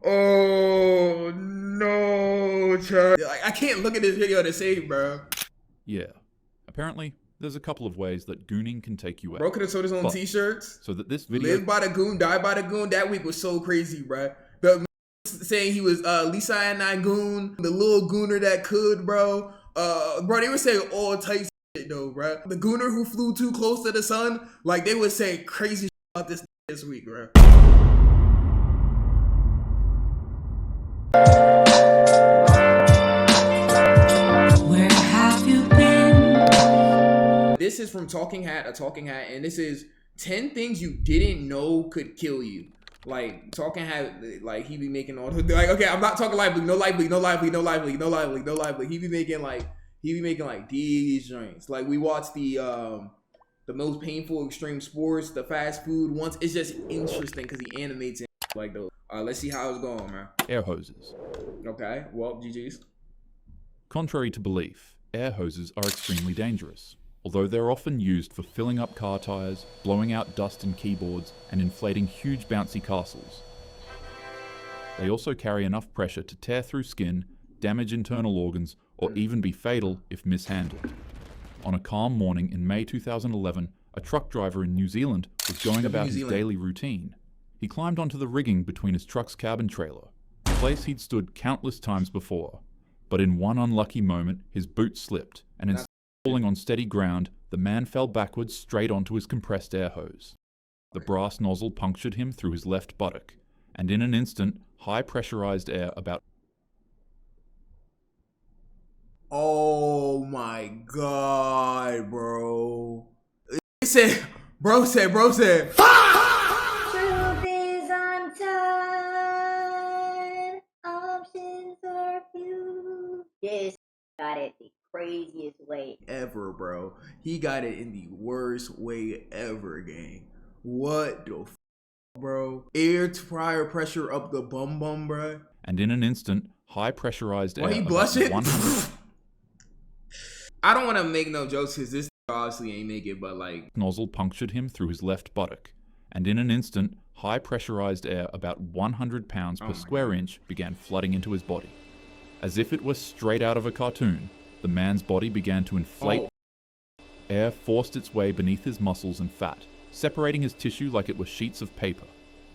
Oh no, Chuck. Like, I can't look at this video to save, bro. Yeah. Apparently, there's a couple of ways that gooning can take you out. Bro could have sold his own t-shirts. So that this video... Live by the goon, die by the goon. That week was so crazy, bro. The saying he was Lisa and I goon, the little gooner that could, bro. Bro, they were saying all types of shit though, bro. The gooner who flew too close to the sun, like they would say crazy shit about this week, bro. Where have you been? This is from Talking Hat, and this is 10 things you didn't know could kill you. Like, Talking Hat, like, he be making all the, like, okay, I'm not talking lively, no lively. He be making like these joints. Like, we watched the most painful extreme sports, the fast food ones. It's just interesting because he animates it like those. Let's see how it's going, man. Air hoses. Okay, well, GG's. Contrary to belief, air hoses are extremely dangerous. Although they're often used for filling up car tires, blowing out dust in keyboards, and inflating huge bouncy castles. They also carry enough pressure to tear through skin, damage internal organs, or even be fatal if mishandled. On a calm morning in May 2011, a truck driver in New Zealand was going about his daily routine. He climbed onto the rigging between his truck's cabin trailer, a place he'd stood countless times before. But in one unlucky moment, his boot slipped, and instead of falling on steady ground, the man fell backwards straight onto his compressed air hose. The brass nozzle punctured him through his left buttock, and in an instant, high pressurized air about... Oh my god, bro. Bro said, Truth is untied, options are few. Yes, got it the craziest way ever, bro. He got it in the worst way ever, gang. What the f, bro? Air prior pressure up the bum, bro. And in an instant, high pressurized air... Why he blushing? I don't want to make no jokes because this obviously ain't make it, but like... Nozzle punctured him through his left buttock, and in an instant, high pressurized air about 100 pounds per square inch began flooding into his body. As if it were straight out of a cartoon, the man's body began to inflate. Air forced its way beneath his muscles and fat, separating his tissue like it were sheets of paper.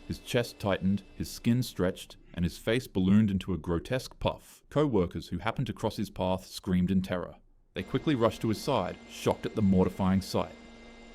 His chest tightened, his skin stretched, and his face ballooned into a grotesque puff. Co-workers who happened to cross his path screamed in terror. They quickly rushed to his side, shocked at the mortifying sight.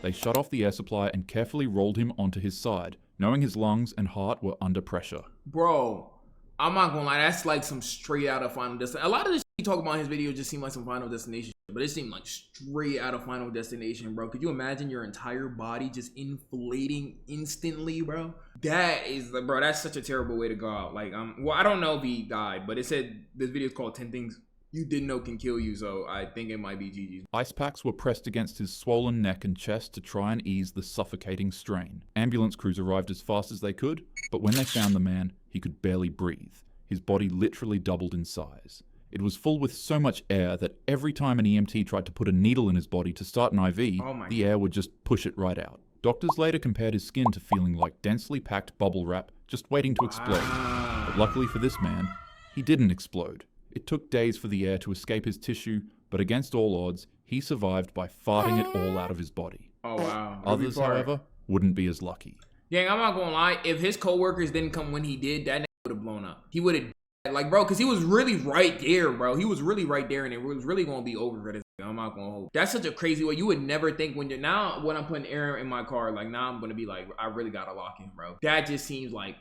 They shut off the air supply and carefully rolled him onto his side, knowing his lungs and heart were under pressure. Bro, I'm not gonna lie, that's like some straight out of Final Destination. A lot of this he talk about in his video just seemed like some Final Destination, but it seemed like straight out of Final Destination, bro. Could you imagine your entire body just inflating instantly, bro? That is, bro, that's such a terrible way to go out. Like, well, I don't know if he died, but it said this video is called 10 Things You Didn't Know Can Kill You, so I think it might be GG's. Ice packs were pressed against his swollen neck and chest to try and ease the suffocating strain. Ambulance crews arrived as fast as they could, but when they found the man, he could barely breathe. His body literally doubled in size. It was full with so much air that every time an EMT tried to put a needle in his body to start an IV, the air would just push it right out. Doctors later compared his skin to feeling like densely packed bubble wrap just waiting to explode. But luckily for this man, he didn't explode. It took days for the air to escape his tissue, but against all odds, he survived by farting it all out of his body. Oh, wow. Others, however, wouldn't be as lucky. Gang, I'm not gonna lie, if his co-workers didn't come when he did, that nigga would have blown up. He would have, like, bro, because he was really right there, bro. He was really right there, and it was really gonna be over for this. I'm not gonna hold. That's such a crazy way. You would never think when you're, now when I'm putting air in my car, like, now I'm gonna be like, I really gotta lock in, bro. That just seemed like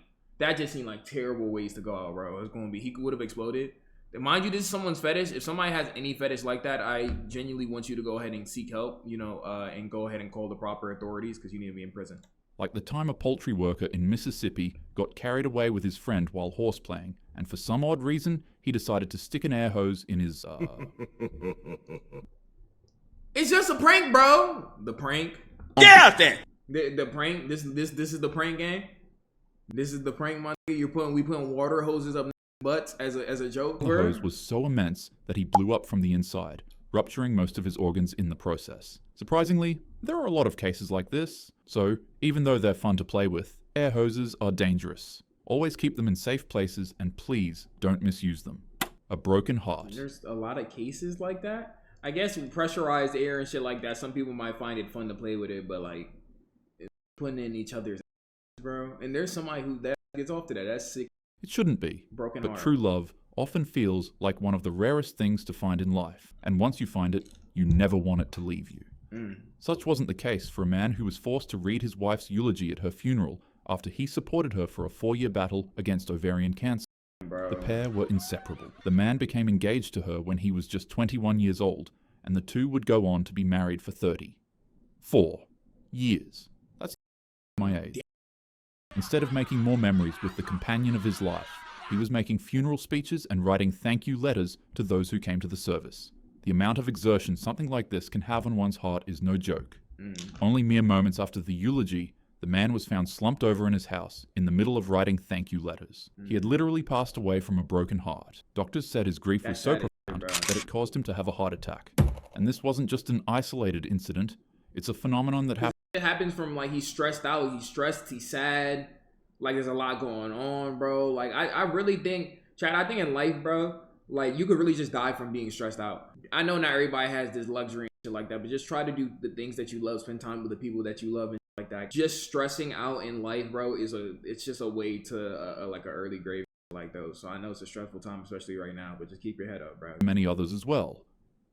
terrible ways to go out, bro. It's gonna be, he would have exploded. Mind you, this is someone's fetish. If somebody has any fetish like that, I genuinely want you to go ahead and seek help, you know, and go ahead and call the proper authorities because you need to be in prison. Like the time a poultry worker in Mississippi got carried away with his friend while horseplaying, and for some odd reason, he decided to stick an air hose in his, It's just a prank, bro. The prank. Get out there! The prank. This is the prank game. This is the prank, my nigga. We putting water hoses up butts as a joke. The hose was so immense that he blew up from the inside, rupturing most of his organs in the process. Surprisingly, there are a lot of cases like this, so even though they're fun to play with, air hoses are dangerous. Always keep them in safe places and please don't misuse them. A broken heart. There's a lot of cases like that. I guess pressurized air and shit like that, some people might find it fun to play with it, but like putting in each other's bro. And there's somebody who that gets off to that. That's sick. It shouldn't be. Broken but heart. True love often feels like one of the rarest things to find in life. And once you find it, you never want it to leave you. Such wasn't the case for a man who was forced to read his wife's eulogy at her funeral after he supported her for a 4-year battle against ovarian cancer. Bro. The pair were inseparable. The man became engaged to her when he was just 21 years old, and the two would go on to be married for 34 years. That's my age. Instead of making more memories with the companion of his life, he was making funeral speeches and writing thank you letters to those who came to the service. The amount of exertion something like this can have on one's heart is no joke. Only mere moments after the eulogy, the man was found slumped over in his house, in the middle of writing thank you letters. He had literally passed away from a broken heart. Doctors said his grief was so profound that it caused him to have a heart attack. And this wasn't just an isolated incident, it's a phenomenon that happens. It happens from like he's stressed out, he's stressed, he's sad, like there's a lot going on, bro. Like I really think, Chad, I think in life, bro, like you could really just die from being stressed out. I know not everybody has this luxury and shit like that, but just try to do the things that you love, spend time with the people that you love and like that. Just stressing out in life, bro, it's just a way to like an early grave like those. So I know it's a stressful time, especially right now, but just keep your head up, bro. Many others as well.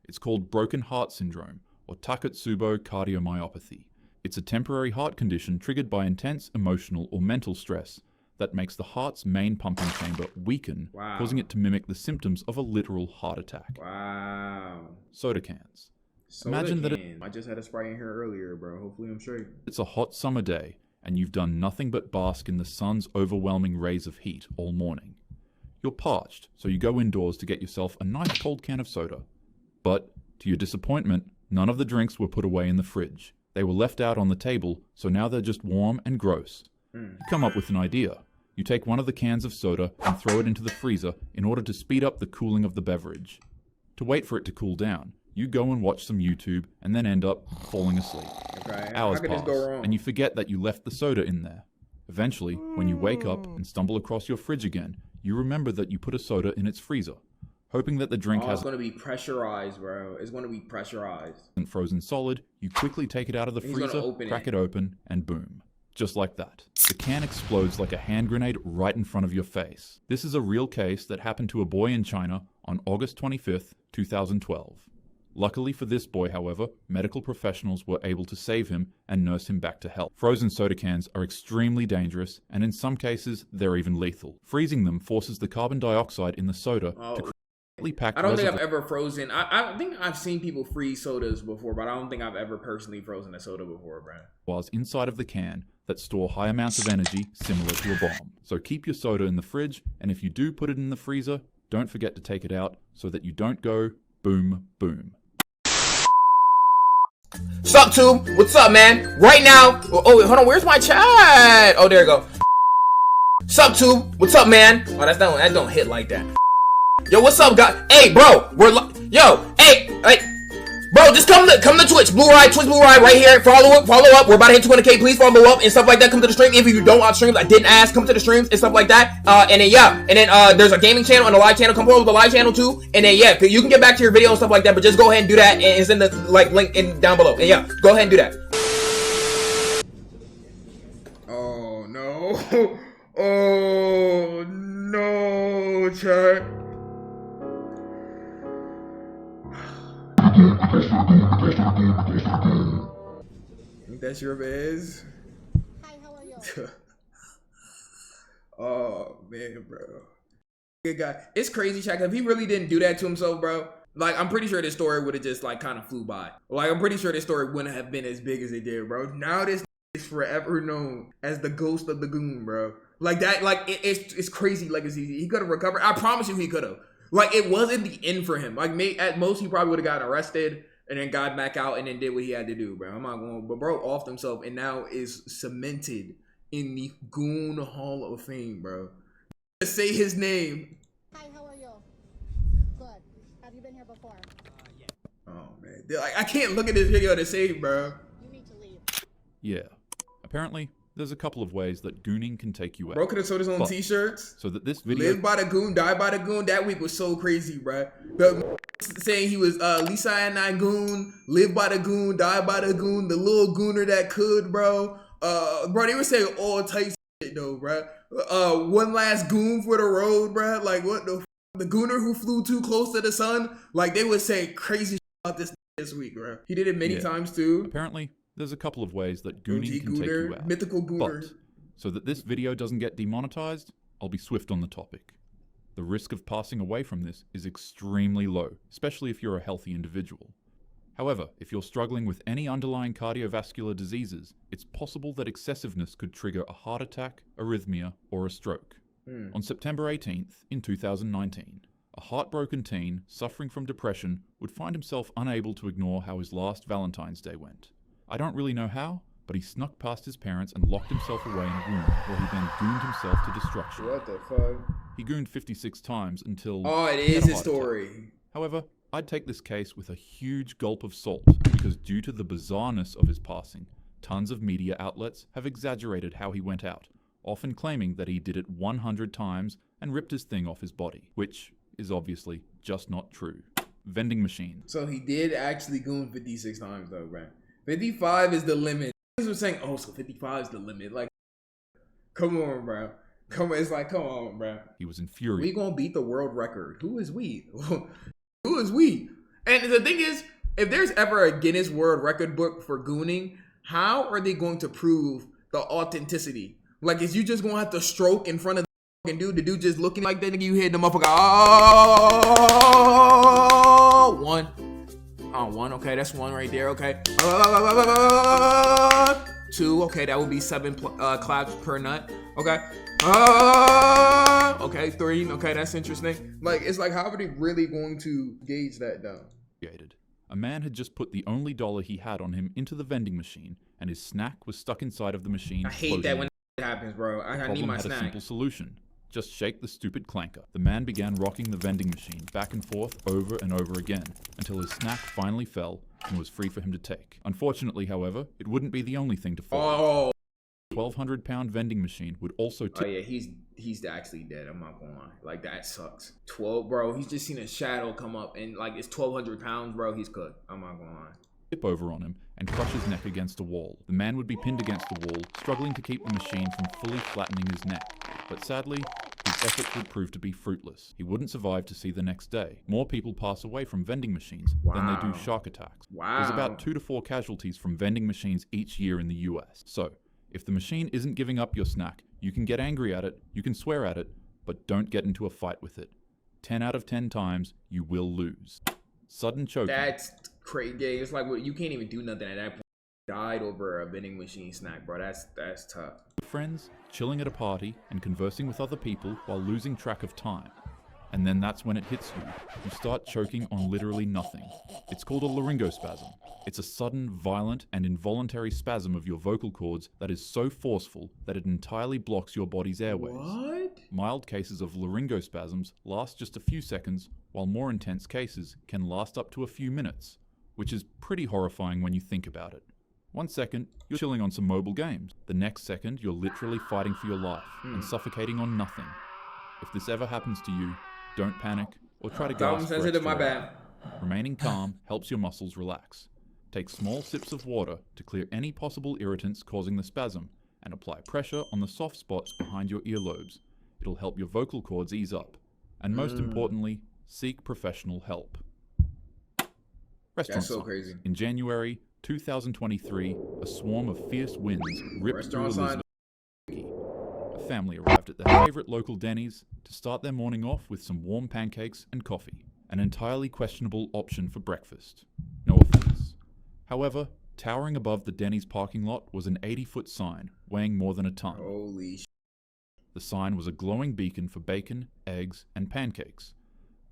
It's called broken heart syndrome, or Takotsubo cardiomyopathy. It's a temporary heart condition triggered by intense emotional or mental stress that makes the heart's main pumping chamber weaken, causing it to mimic the symptoms of a literal heart attack. Wow. Soda cans. Imagine that I just had a Sprite in here earlier, bro. Hopefully I'm straight. It's a hot summer day, and you've done nothing but bask in the sun's overwhelming rays of heat all morning. You're parched, so you go indoors to get yourself a nice cold can of soda. But, to your disappointment, none of the drinks were put away in the fridge. They were left out on the table, so now they're just warm and gross. You come up with an idea. You take one of the cans of soda and throw it into the freezer in order to speed up the cooling of the beverage. To wait for it to cool down, you go and watch some YouTube and then end up falling asleep. Okay. Hours pass, and you forget that you left the soda in there. Eventually, when you wake up and stumble across your fridge again, you remember that you put a soda in its freezer, hoping that the drink it's going to be pressurized, bro. It's going to be pressurized. And frozen solid. You quickly take it out of the freezer, crack it open, and boom. Just like that. The can explodes like a hand grenade right in front of your face. This is a real case that happened to a boy in China on August 25th, 2012. Luckily for this boy, however, medical professionals were able to save him and nurse him back to health. Frozen soda cans are extremely dangerous, and in some cases, they're even lethal. Freezing them forces the carbon dioxide in the soda to pack. I don't think I've ever frozen. I think I've seen people freeze sodas before, but I don't think I've ever personally frozen a soda before, bro. Was inside of the can that store high amounts of energy similar to a bomb. So keep your soda in the fridge, and if you do put it in the freezer, don't forget to take it out so that you don't go boom, boom. Sup, Tube? What's up, man? Right now, oh, wait, hold on, where's my chat? Oh, there you go. Sup, Tube? What's up, man? Oh, that don't hit like that. Yo, what's up, guys? Hey, bro, hey, bro, just come to Twitch, Twitch Blue Ride right here. Follow up. We're about to hit 200K. Please follow up and stuff like that. Come to the stream. If you don't watch streams, I didn't ask. Come to the streams and stuff like that. And then there's a gaming channel and a live channel. Come follow the live channel too. And then you can get back to your video and stuff like that. But just go ahead and do that, and it's in the link down below. And go ahead and do that. Oh no! Oh no, chat. That's your biz. Hi, how are you? Oh man, bro. Good guy. It's crazy, Shaq. If he really didn't do that to himself, bro, like I'm pretty sure this story would have just like kind of flew by. Like I'm pretty sure this story wouldn't have been as big as it did, bro. Now this is forever known as the ghost of the goon, bro. Like that, like it's crazy. Like he could have recovered. I promise you, he could have. Like it wasn't the end for him. Like at most, he probably would have gotten arrested and then got back out and then did what he had to do, bro. I'm not going, but bro offed himself and now is cemented in the Goon Hall of Fame, bro. Just say his name. Hi, how are you? Good. Have you been here before? Yeah. Oh man, I can't look at this video to say, bro. You need to leave. Yeah. Apparently, there's a couple of ways that gooning can take you out. Bro could have sold his own But, t-shirts. So that this video... Live by the goon, die by the goon. That week was so crazy, bro. Saying he was Lisa and I goon, live by the goon, die by the goon, the little gooner that could, bro. Bro, they were saying all types of shit though, bro. One last goon for the road, bro. Like what the gooner who flew too close to the sun. Like they would say crazy shit about this week, bro. He did it many times too. Apparently, there's a couple of ways that gooning can take you out. Mythical gooner. But, so that this video doesn't get demonetized, I'll be swift on the topic. The risk of passing away from this is extremely low, especially if you're a healthy individual. However, if you're struggling with any underlying cardiovascular diseases, it's possible that excessiveness could trigger a heart attack, arrhythmia, or a stroke. On September 18th, in 2019, a heartbroken teen suffering from depression would find himself unable to ignore how his last Valentine's Day went. I don't really know how, but he snuck past his parents and locked himself away in a room where he then gooned himself to destruction. What the fuck? He gooned 56 times until... Oh, it he had is a his heart story. attack. However, I'd take this case with a huge gulp of salt, because due to the bizarreness of his passing, tons of media outlets have exaggerated how he went out, often claiming that he did it 100 times and ripped his thing off his body, which is obviously just not true. Vending machine. So he did actually goon 56 times though, bro. 55 is the limit. Niggas were saying, oh, so 55 is the limit. Like, come on, bro. Come on, it's like, come on, bro. He was infuriated. We gonna beat the world record. Who is we? Who is we? And the thing is, if there's ever a Guinness World Record book for gooning, how are they going to prove the authenticity? Like, is you just gonna have to stroke in front of the fucking dude? The dude just looking like that nigga, you hit the motherfucker. Oh, one. Oh, one. Okay, that's one right there. Okay. Two. Okay, that would be 7 claps per nut. Okay. Okay, 3. Okay, that's interesting. Like, it's like, how are they really going to gauge that down? A man had just put the only dollar he had on him into the vending machine, and his snack was stuck inside of the machine. I hate that when that happens, bro. I need my snack. snack. A simple solution. Just shake the stupid clanker. The man began rocking the vending machine back and forth over and over again, until his snack finally fell and was free for him to take. Unfortunately, however, it wouldn't be the only thing to fall. Oh. 1,200-pound vending machine would also tip. Oh yeah, he's actually dead. I'm not gonna lie. Like, that sucks. 12, bro. He's just seen a shadow come up and like it's 1,200 pounds, bro. He's cooked. I'm not gonna lie. Tip over on him and crush his neck against a wall. The man would be pinned against the wall, struggling to keep the machine from fully flattening his neck. But sadly, his efforts would prove to be fruitless. He wouldn't survive to see the next day. More people pass away from vending machines than they do shark attacks. Wow. There's about 2 to 4 casualties from vending machines each year in the US. So, if the machine isn't giving up your snack, you can get angry at it, you can swear at it, but don't get into a fight with it. 10 out of 10 times, you will lose. Sudden choking. That's crazy. It's like, well, you can't even do nothing at that point. Died over a vending machine snack, bro. That's tough. Friends, chilling at a party, and conversing with other people while losing track of time. And then that's when it hits you. You start choking on literally nothing. It's called a laryngospasm. It's a sudden, violent, and involuntary spasm of your vocal cords that is so forceful that it entirely blocks your body's airways. What? Mild cases of laryngospasms last just a few seconds, while more intense cases can last up to a few minutes, which is pretty horrifying when you think about it. 1 second, you're chilling on some mobile games. The next second, you're literally fighting for your life and suffocating on nothing. If this ever happens to you, don't panic or try to gasp for extra my bad. air. Remaining calm helps your muscles relax. Take small sips of water to clear any possible irritants causing the spasm and apply pressure on the soft spots behind your earlobes. It'll help your vocal cords ease up. And most importantly, seek professional help. Restaurant That's so signs. crazy. In January 2023, a swarm of fierce winds ripped through Restaurant Elizabeth. A family arrived at their favorite local Denny's to start their morning off with some warm pancakes and coffee, an entirely questionable option for breakfast. No offense. However, towering above the Denny's parking lot was an 80-foot sign weighing more than a ton. Holy shit. The sign was a glowing beacon for bacon, eggs, and pancakes.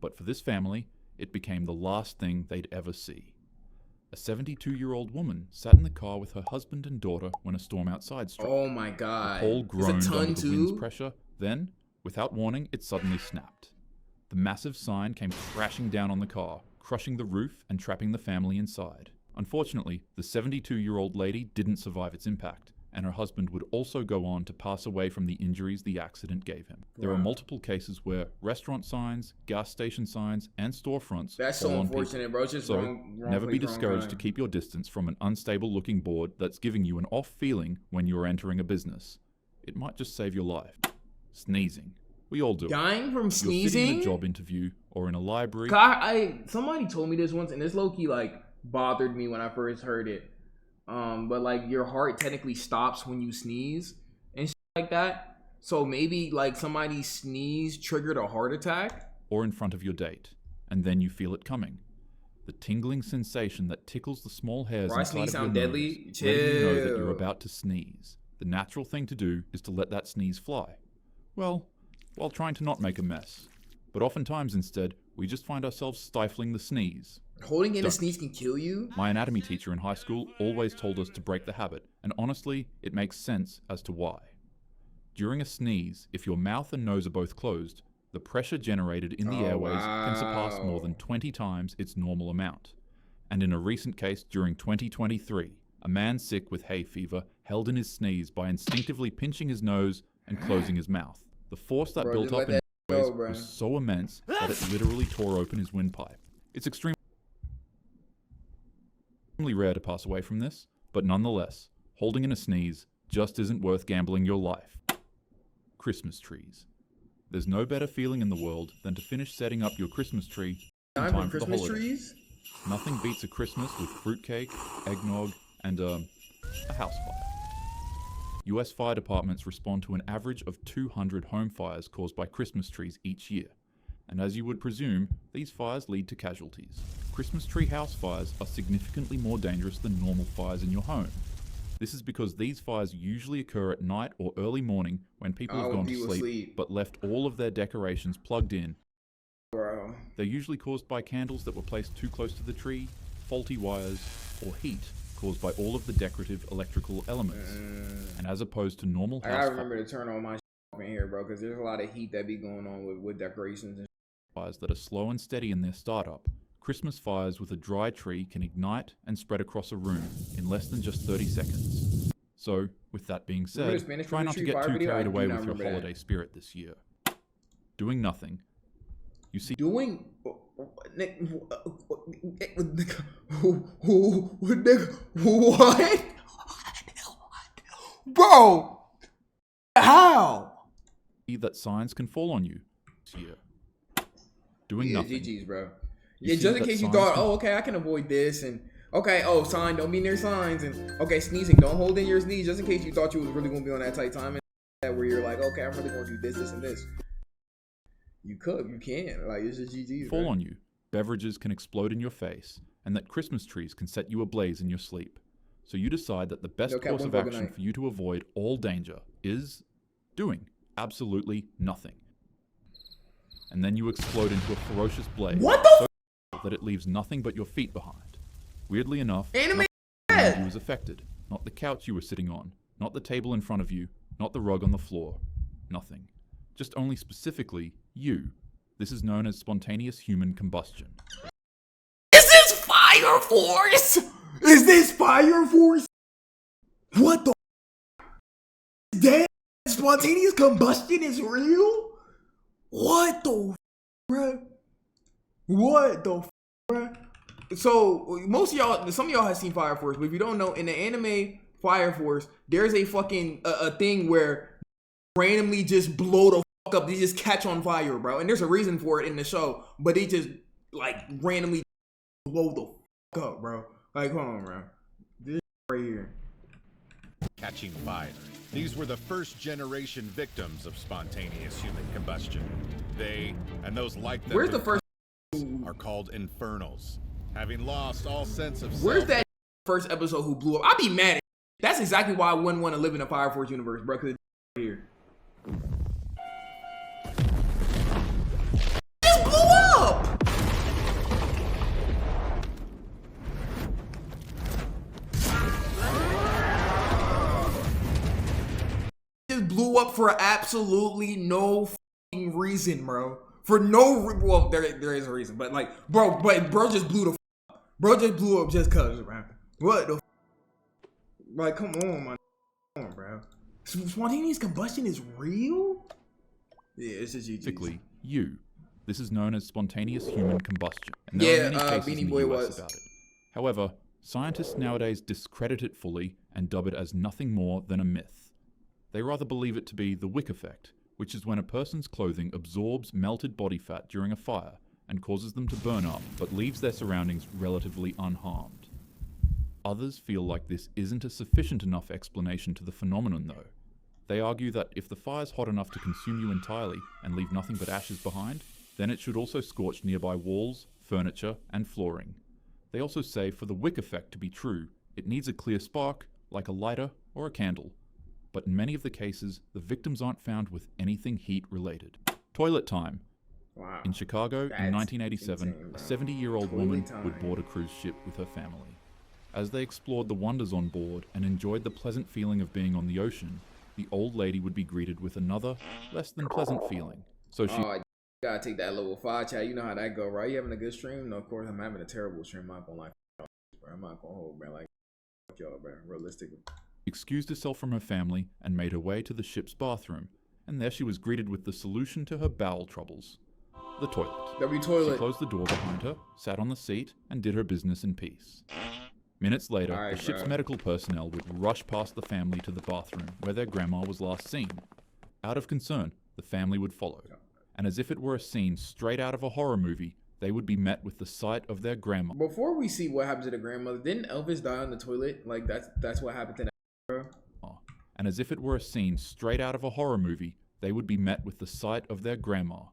But for this family, it became the last thing they'd ever see. A 72-year-old woman sat in the car with her husband and daughter when a storm outside struck. Oh my god. The pole groaned Is it under ton the wind's too? pressure. Then, without warning, it suddenly snapped. The massive sign came crashing down on the car, crushing the roof and trapping the family inside. Unfortunately, the 72-year-old lady didn't survive its impact, and her husband would also go on to pass away from the injuries the accident gave him. There are multiple cases where restaurant signs, gas station signs, and storefronts That's fall so on unfortunate, people. bro. It's just So, wrong never be place, wrong discouraged time. to keep your distance from an unstable-looking board that's giving you an off feeling when you are entering a business. It might just save your life. Sneezing. We all do it. Dying from You're sneezing? sitting in a job interview or in a library. Somebody told me this once, and this low-key, like, bothered me when I first heard it. But, like, your heart technically stops when you sneeze and shit like that. So maybe, like, somebody's sneeze triggered a heart attack? Or in front of your date, and then you feel it coming. The tingling sensation that tickles the small hairs Bro, I inside sneeze of your sound nose, deadly. letting you know that Chill. you're about to sneeze. The natural thing to do is to let that sneeze fly. Well, while trying to not make a mess. But oftentimes instead, we just find ourselves stifling the sneeze. Holding in a Don't. sneeze can kill you? My anatomy teacher in high school always told us to break the habit, and honestly, it makes sense as to why. During a sneeze, if your mouth and nose are both closed, the pressure generated in the airways can surpass more than 20 times its normal amount. And in a recent case during 2023, a man sick with hay fever held in his sneeze by instinctively pinching his nose and closing his mouth. The force that Bro, built just up let in that his go, airways bro. was so immense that it literally tore open his windpipe. It's extremely rare to pass away from this, but nonetheless, holding in a sneeze just isn't worth gambling your life. Christmas trees. There's no better feeling in the world than to finish setting up your Christmas tree in Dying time from for the Christmas holiday. trees? Nothing beats a Christmas with fruitcake, eggnog, and a house fire. US fire departments respond to an average of 200 home fires caused by Christmas trees each year. And as you would presume, these fires lead to casualties. Christmas tree house fires are significantly more dangerous than normal fires in your home. This is because these fires usually occur at night or early morning when people have when gone to people sleep, sleep. but left all of their decorations plugged in. Bro. They're usually caused by candles that were placed too close to the tree, faulty wires, or heat caused by all of the decorative electrical elements. And as opposed to normal I house gotta remember to turn on my in here, bro, because there's a lot of heat that be going on with decorations and fires that are slow and steady in their startup, Christmas fires with a dry tree can ignite and spread across a room in less than just 30 seconds. So, with that being Remember the said, Spanish try not to tree get fire too video? I carried do away not with your remember that. holiday spirit this year. Doing nothing. You see, doing what? Bro, how? that signs can fall on you this year. Doing Yeah, nothing. GG's, bro. You Yeah, see just in that case you signs thought, can- oh, okay, I can avoid this, and okay, oh, sign, don't be near signs, and okay, sneezing, don't hold in your sneeze, just in case you thought you was really gonna be on that tight time, and that where you're like, okay, I'm really gonna do this, and this. You could, you can, like it's just GG's. fall bro. on you. Beverages can explode in your face, and that Christmas trees can set you ablaze in your sleep. So you decide that the best Yo, Cat, course one of bug a action night. for you to avoid all danger is doing absolutely nothing. And then you explode into a ferocious blaze. What the so that it leaves nothing but your feet behind. Weirdly enough, Anime nothing around head. you was affected. Not the couch you were sitting on, not the table in front of you, not the rug on the floor. Nothing. Just only specifically you. This is known as spontaneous human combustion. Is this Fire Force? Is this Fire Force? What the? Damn, spontaneous combustion is real? What the, bruh? What the, bruh? So most of y'all, some of y'all have seen Fire Force, but if you don't know, in the anime Fire Force, there's a fucking a thing where randomly just blow the fuck up. They just catch on fire, bro. And there's a reason for it in the show, but they just like randomly blow the fuck up, bro. Like, hold on, bro. This right here. Catching fire. These were the first generation victims of spontaneous human combustion. They, and those like them, Where's the first? are called infernals. Having lost all sense of Where's self, that first episode who blew up? I'd be mad at. That's exactly why I wouldn't want to live in a Fire Force universe, bro. Cause it's right here. Just blew up. Just blew up for absolutely no fucking reason, bro. For no well, there is a reason, but like, bro just blew the up. Bro just blew up just cause, bro. What the like, come on, man. Come on, bro. Spontaneous combustion is real? Yeah, it's just GG. Typically, This is known as spontaneous human combustion, and there are many cases Beanie in the Boy US was. about it. However, scientists nowadays discredit it fully and dub it as nothing more than a myth. They rather believe it to be the wick effect, which is when a person's clothing absorbs melted body fat during a fire and causes them to burn up, but leaves their surroundings relatively unharmed. Others feel like this isn't a sufficient enough explanation to the phenomenon though. They argue that if the fire's hot enough to consume you entirely and leave nothing but ashes behind, then it should also scorch nearby walls, furniture, and flooring. They also say for the wick effect to be true, it needs a clear spark, like a lighter or a candle. But in many of the cases, the victims aren't found with anything heat-related. Toilet time. Wow. In Chicago in 1987, insane, a bro. 70-year-old Toilet woman time. would board a cruise ship with her family. As they explored the wonders on board and enjoyed the pleasant feeling of being on the ocean, the old lady would be greeted with another, less than pleasant feeling. So she Oh, gotta take that level 5, chat. You know how that go, right? You having a good stream? No, of course, I'm having a terrible stream. I'm not gonna lie, bro. I'm not gonna hold, bro. Like, fuck y'all, bro. Realistically. excused herself from her family and made her way to the ship's bathroom, and there she was greeted with the solution to her bowel troubles: the toilet. W She toilet. closed the door behind her, sat on the seat, and did her business in peace. Minutes later, Alright, the ship's bro. medical personnel would rush past the family to the bathroom where their grandma was last seen. Out of concern, the family would follow, and as if it were a scene straight out of a horror movie, they would be met with the sight of their grandma. Before we see what happened to the grandmother, didn't Elvis die on the toilet? Like, that's what happened to that, bro. And as if it were a scene straight out of a horror movie, they would be met with the sight of their grandma.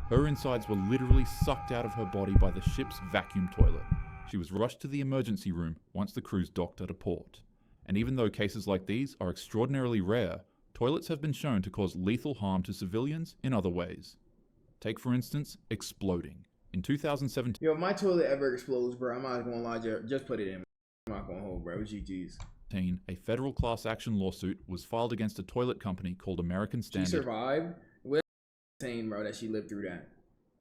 Her insides were literally sucked out of her body by the ship's vacuum toilet. She was rushed to the emergency room once the cruise docked at a port. And even though cases like these are extraordinarily rare, toilets have been shown to cause lethal harm to civilians in other ways. Take, for instance, exploding. In 2017, Yo, if my toilet ever explodes, bro, I'm not gonna lie, just put it in. I'm not gonna hold, bro. It's GG's. a federal class action lawsuit was filed against a toilet company called American She Standard. survived. Well, insane, bro, that she lived through that.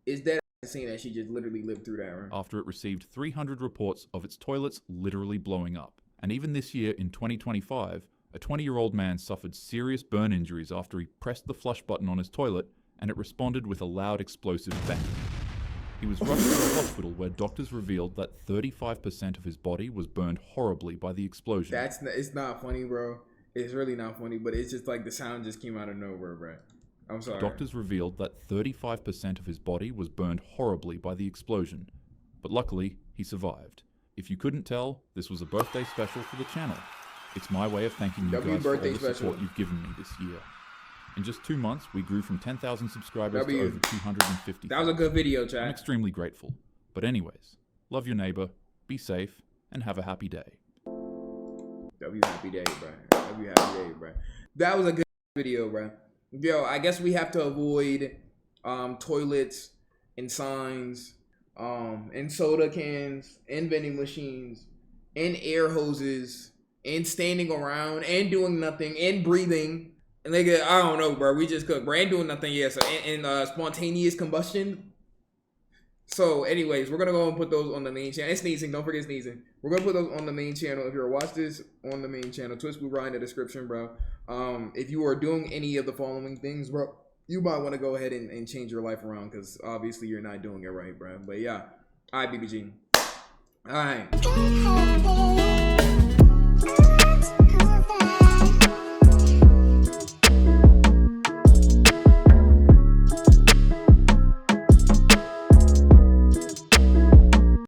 Is that insane that she just literally lived through that, bro? After it received 300 reports of its toilets literally blowing up. And even this year, in 2025, a 20-year-old man suffered serious burn injuries after he pressed the flush button on his toilet and it responded with a loud explosive bang. He was rushed to the hospital where doctors revealed that 35% of his body was burned horribly by the explosion. It's not funny, bro. It's really not funny, but it's just like the sound just came out of nowhere, bro. I'm sorry. Doctors revealed that 35% of his body was burned horribly by the explosion, but luckily, he survived. If you couldn't tell, this was a birthday special for the channel. It's my way of thanking you W guys for all birthday the special. support you've given me this year. In just 2 months, we grew from 10,000 subscribers W. to over 250,000. That was a good video, I'm chat. extremely grateful. But anyways, love your neighbor, be safe, and have a happy day. W happy day, bro. W happy day, bro. That was a good video, bro. Yo, I guess we have to avoid toilets and signs, and soda cans, and vending machines, and air hoses, and standing around, and doing nothing, and breathing. And nigga, I don't know, bro. We just cooked, bro. Ain't doing nothing yet. So, and spontaneous combustion. So, anyways, we're gonna go and put those on the main channel. And sneezing, don't forget sneezing. We're gonna put those on the main channel. If you're watch this on the main channel, Twitch will write in the description, bro. If you are doing any of the following things, bro, you might want to go ahead and change your life around, because obviously you're not doing it right, bro. But yeah, all right, BBG. All right.